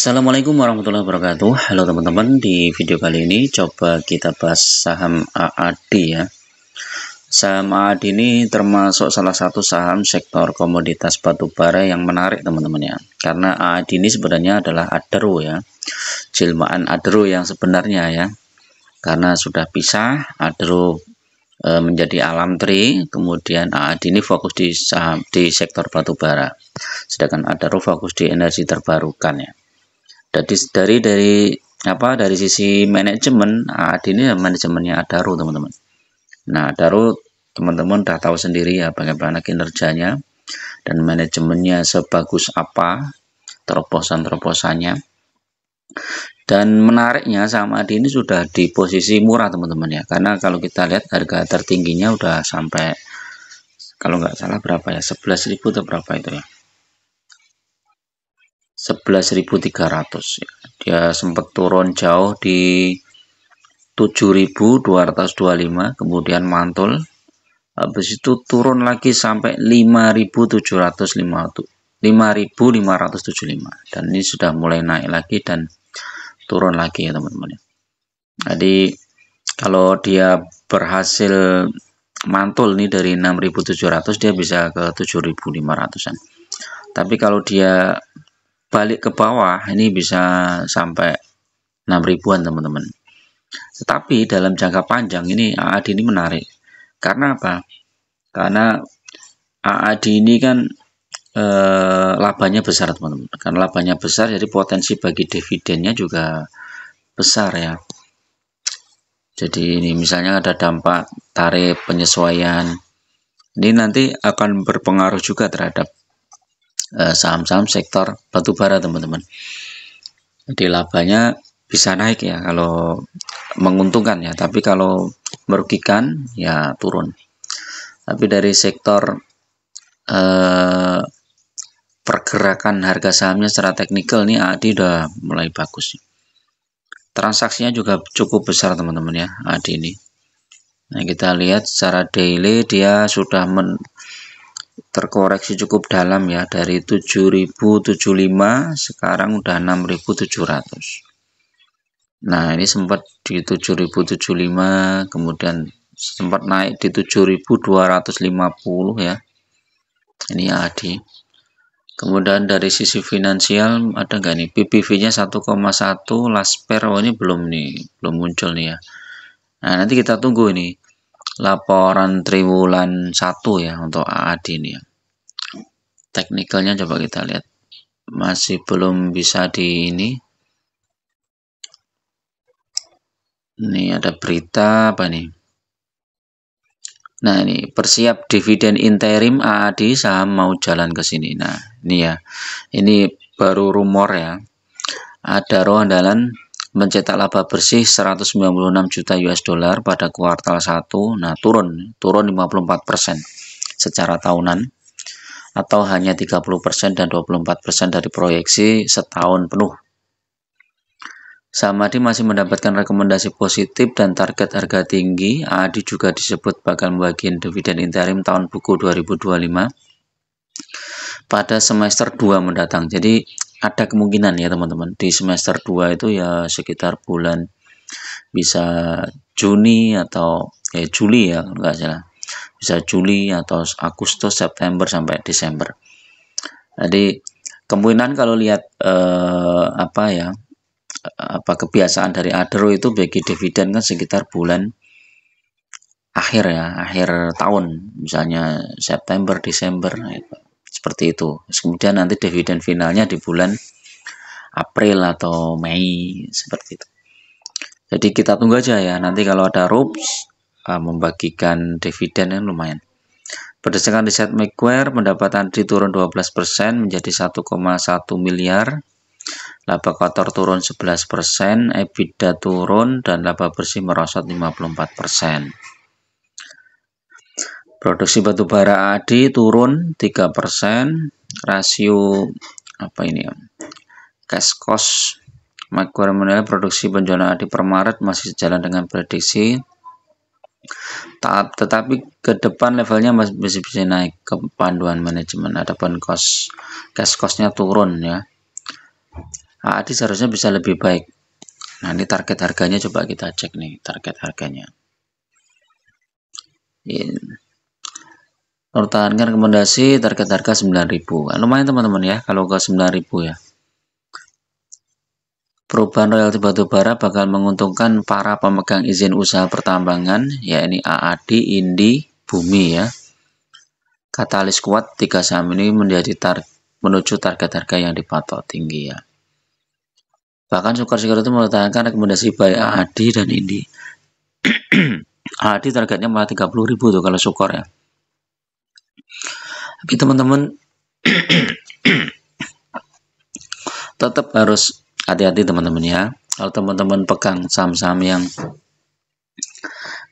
Assalamualaikum warahmatullahi wabarakatuh. Halo teman-teman, di video kali ini coba kita bahas saham AAD ya. Saham AAD ini termasuk salah satu saham sektor komoditas batubara yang menarik teman-teman ya. Karena AAD ini sebenarnya adalah Adaro ya. Jelmaan Adaro yang sebenarnya ya. Karena sudah pisah, Adaro menjadi Alamtri, kemudian AAD ini fokus di saham di sektor batubara. Sedangkan Adaro fokus di energi terbarukan ya. Dari sisi manajemen AAD ini manajemennya Adaro teman-teman. Nah, Adaro teman-teman udah tahu sendiri ya bagaimana kinerjanya dan manajemennya sebagus apa, terobosan-terobosannya. Dan menariknya saham AAD ini sudah di posisi murah teman-teman ya, karena kalau kita lihat harga tertingginya udah sampai, kalau nggak salah berapa ya, 11.000 atau berapa itu ya, 11.300 ya. Dia sempat turun jauh di 7.225, kemudian mantul, habis itu turun lagi sampai 5.575, dan ini sudah mulai naik lagi dan turun lagi ya teman-teman. Jadi kalau dia berhasil mantul nih dari 6.700, dia bisa ke 7.500-an. Tapi kalau dia balik ke bawah ini bisa sampai 6.000-an teman-teman. Tetapi dalam jangka panjang ini AAD ini menarik. Karena apa? Karena AAD ini kan labanya besar teman-teman. Karena labanya besar, jadi potensi bagi dividennya juga besar ya. Jadi ini misalnya ada dampak tarif penyesuaian, ini nanti akan berpengaruh juga terhadap saham-saham sektor batubara teman-teman. Jadi labanya bisa naik ya kalau menguntungkan ya, tapi kalau merugikan ya turun. Tapi dari sektor pergerakan harga sahamnya secara teknikal nih AAD udah mulai bagus. Transaksinya juga cukup besar teman-teman ya AAD ini. Nah, kita lihat secara daily dia sudah terkoreksi cukup dalam ya, dari 7.075 sekarang udah 6.700. Nah, ini sempat di 7.075, kemudian sempat naik di 7.250 ya. Ini AAD. Kemudian dari sisi finansial ada nggak nih? PBV-nya 1,1, last pair ini belum muncul nih ya. Nah, nanti kita tunggu ini laporan triwulan 1 ya untuk AAD ini ya. Teknikalnya coba kita lihat, masih belum bisa di ini ada berita apa nih. Nah, ini persiap dividen interim AAD, saham mau jalan ke sini. Nah, ini ya, ini baru rumor ya. Adaro andalan mencetak laba bersih 196 juta US dollar pada kuartal 1. Nah, turun 54% secara tahunan, atau hanya 30% dan 24% dari proyeksi setahun penuh. Saham AAD masih mendapatkan rekomendasi positif dan target harga tinggi. AAD juga disebut bakal membagikan dividen interim tahun buku 2025 pada semester 2 mendatang. Jadi ada kemungkinan ya teman-teman, di semester 2 itu ya sekitar bulan bisa Juni atau Juli ya kalau nggak salah, bisa Juli atau Agustus, September sampai Desember. Jadi kemungkinan kalau lihat kebiasaan dari Adaro itu bagi dividen kan sekitar bulan akhir ya, akhir tahun, misalnya September, Desember, seperti itu. Kemudian nanti dividen finalnya di bulan April atau Mei, seperti itu. Jadi kita tunggu aja ya, nanti kalau ada RUPS membagikan dividen yang lumayan. Berdasarkan riset Macquarie, pendapatan turun 12% menjadi 1,1 miliar. Laba kotor turun 11%, EBITDA turun, dan laba bersih merosot 54%. Produksi batubara AAD turun 3%, rasio cash cost Macquarie menilai produksi penjualan AAD per Maret masih sejalan dengan prediksi, tetapi ke depan levelnya masih bisa naik ke panduan manajemen. Adapun cash cost-nya turun ya. AAD seharusnya bisa lebih baik. Nah, ini target harganya coba kita cek nih, target harganya. Pertahankan rekomendasi target harga 9.000. Lumayan teman-teman ya kalau ke 9.000 ya. Perubahan royalti batubara bakal menguntungkan para pemegang izin usaha pertambangan, yakni AAD, Indi, Bumi ya. Katalis kuat 3 saham ini menuju target harga yang dipatok tinggi ya. Bahkan Sukar Sekuritas meletakkan rekomendasi buy AAD dan Indi. AAD targetnya malah 30.000 tuh kalau Sukor ya. Tapi teman-teman tetap harus hati-hati teman-teman ya. Kalau teman-teman pegang saham-saham yang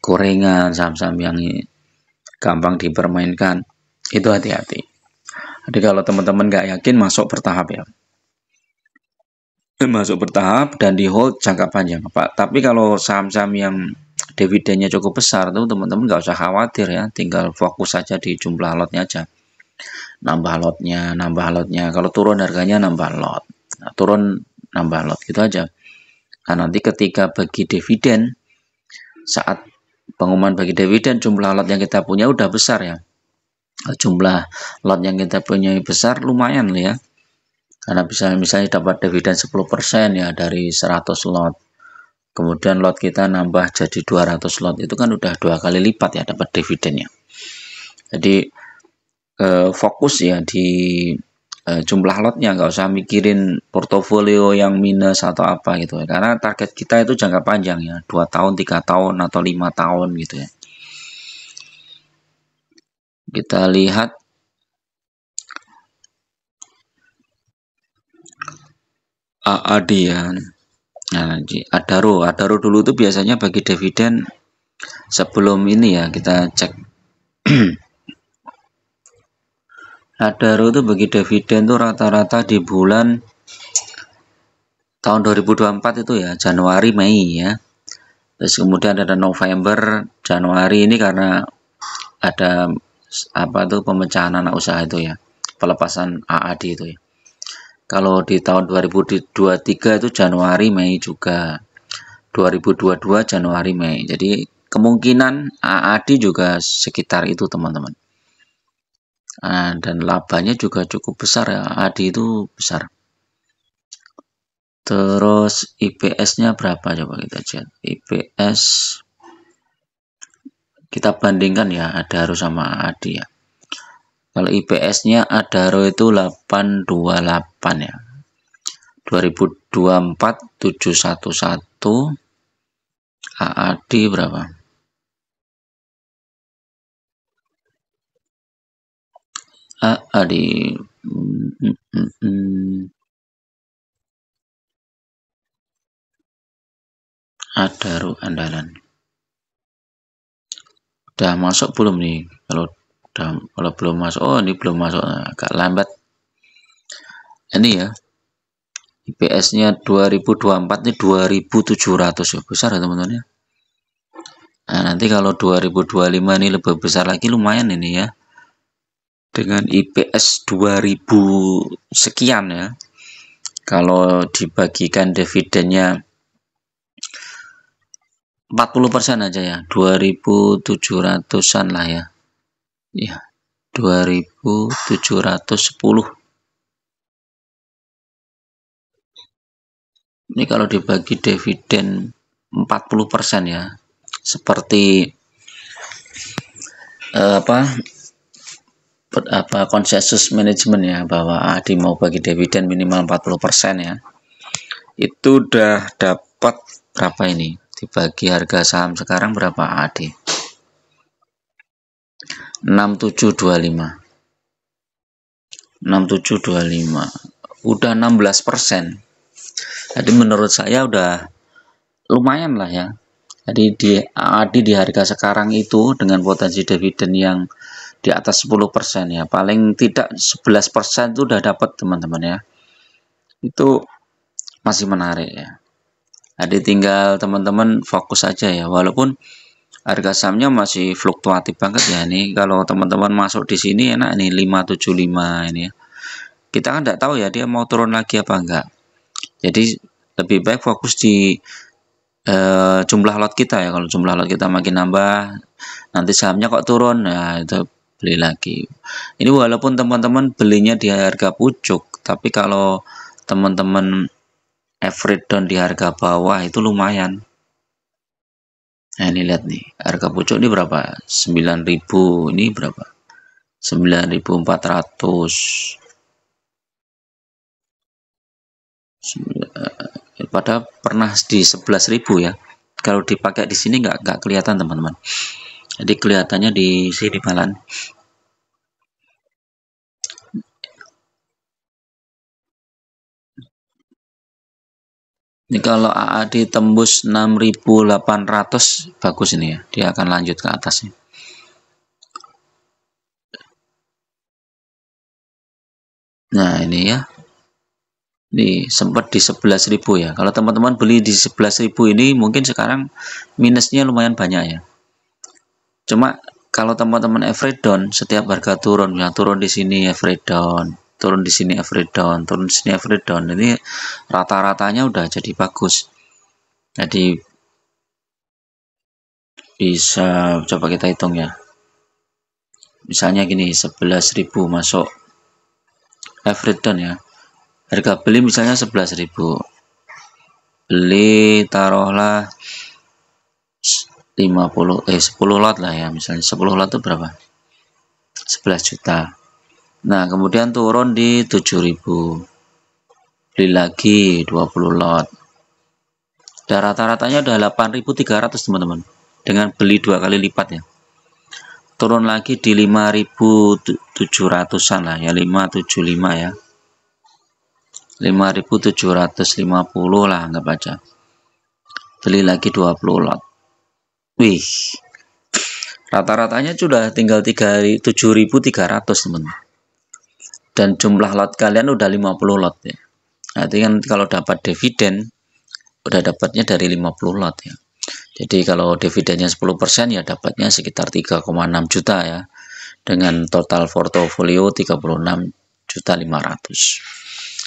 gorengan, saham-saham yang gampang dipermainkan, itu hati-hati. Jadi kalau teman-teman nggak yakin, masuk bertahap ya. Masuk bertahap dan di hold jangka panjang Pak. Tapi kalau saham-saham yang dividennya cukup besar tuh teman-teman nggak usah khawatir ya, tinggal fokus saja di jumlah lotnya aja. Nambah lotnya. Kalau turun harganya nambah lot. Nah, turun nambah lot gitu aja. Nah, nanti ketika bagi dividen, saat pengumuman bagi dividen, jumlah lot yang kita punya udah besar ya. Jumlah lot yang kita punya besar lumayan ya. Karena bisa misalnya dapat dividen 10% ya dari 100 lot. Kemudian lot kita nambah jadi 200 lot. Itu kan udah 2 kali lipat ya dapat dividennya. Jadi fokus ya di jumlah lotnya, nggak usah mikirin portofolio yang minus atau apa gitu ya. Karena target kita itu jangka panjang ya, 2 tahun, 3 tahun atau 5 tahun gitu ya. Kita lihat AAD ya. Nah, Adaro dulu tuh biasanya bagi dividen sebelum ini ya, kita cek. Adaro tuh bagi dividen tuh rata-rata di bulan tahun 2024 itu ya, Januari, Mei ya. Terus kemudian ada November, Januari ini karena ada apa tuh pemecahan anak usaha itu ya, pelepasan AAD itu ya. Kalau di tahun 2023 itu Januari, Mei juga. 2022 Januari, Mei. Jadi kemungkinan AAD juga sekitar itu teman-teman. Dan labanya juga cukup besar ya, AAD itu besar. Terus IPS-nya berapa coba kita cek. IPS kita bandingkan ya Adaro sama AAD ya. Kalau IPS-nya Adaro itu 828 ya. 2024 711, AAD berapa? AAD Adaro andalan. Udah masuk belum nih? Kalau belum masuk, oh ini belum masuk, agak lambat. Ini ya. IPS-nya 2024 ini 2700 ya, besar ya teman-teman ya. Nah, nanti kalau 2025 ini lebih besar lagi, lumayan ini ya. Dengan IPS 2000 sekian ya. Kalau dibagikan dividennya 40% aja ya, 2700-an lah ya. Ya, 2710. Ini kalau dibagi dividen 40% ya. Seperti konsensus manajemen ya, bahwa AAD mau bagi dividen minimal 40% ya. Itu udah dapat berapa ini? Dibagi harga saham sekarang berapa AAD? 6725. 6725. Udah 16%. Jadi menurut saya udah lumayan lah ya. Jadi di AAD di harga sekarang itu dengan potensi dividen yang di atas 10% ya, paling tidak 11% itu udah dapat teman-teman ya. Itu masih menarik ya. Jadi tinggal teman-teman fokus aja ya, walaupun harga sahamnya masih fluktuatif banget ya. Ini kalau teman-teman masuk di sini enak nih 575 ini ya. Kita kan tidak tahu ya dia mau turun lagi apa enggak. Jadi lebih baik fokus di jumlah lot kita ya. Kalau jumlah lot kita makin nambah, nanti sahamnya kok turun, nah itu beli lagi. Ini walaupun teman-teman belinya di harga pucuk, tapi kalau teman-teman average down di harga bawah itu lumayan. Nah ini lihat nih, harga pucuk ini berapa? 9.000, ini berapa? 9.400. Padahal pernah di 11.000 ya. Kalau dipakai di sini nggak kelihatan teman-teman. Jadi kelihatannya di sini malah. Ini kalau AAD tembus 6.800 bagus ini ya. Dia akan lanjut ke atasnya. Nah ini ya. Ini sempat di 11.000 ya. Kalau teman-teman beli di 11.000 ini mungkin sekarang minusnya lumayan banyak ya. Cuma kalau teman-teman average down, setiap harga turun, yang turun di sini average down, turun di sini average down, turun di sini average down. Ini rata-ratanya udah jadi bagus. Jadi bisa coba kita hitung ya. Misalnya gini, 11.000 masuk average down ya. Harga beli misalnya 11.000. Beli taruhlah 10 lot lah ya, misalnya 10 lot itu berapa? 11 juta. Nah, kemudian turun di 7.000. Beli lagi 20 lot. Dan rata-ratanya udah 8.300 teman-teman. Dengan beli 2 kali lipat ya. Turun lagi di 5.700-an lah ya, 575 ya. 5.750 lah anggap aja. Beli lagi 20 lot. Wih, rata-ratanya sudah tinggal 7.300 teman-teman. Dan jumlah lot kalian udah 50 lot ya. Nanti kan kalau dapat dividen udah dapatnya dari 50 lot ya. Jadi kalau dividennya 10% ya dapatnya sekitar 3,6 juta ya. Dengan total portofolio 36.500.000.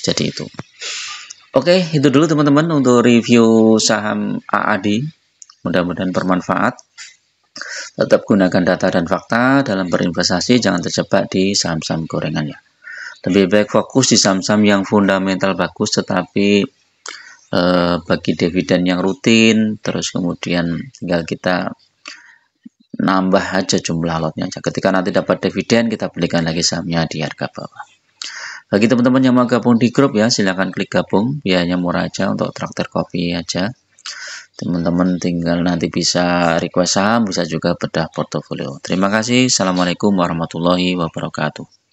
Jadi itu. Oke, itu dulu teman-teman untuk review saham AAD. Mudah-mudahan bermanfaat. Tetap gunakan data dan fakta dalam berinvestasi, jangan terjebak di saham-saham gorengan ya. Lebih baik fokus di saham-saham yang fundamental bagus, tetapi bagi dividen yang rutin, terus kemudian tinggal kita nambah aja jumlah lotnya aja. Ketika nanti dapat dividen, kita belikan lagi sahamnya di harga bawah. Bagi teman-teman yang mau gabung di grup ya, silahkan klik gabung, biayanya murah aja untuk traktir kopi aja. Teman-teman tinggal nanti bisa request saham, bisa juga bedah portofolio. Terima kasih. Assalamualaikum warahmatullahi wabarakatuh.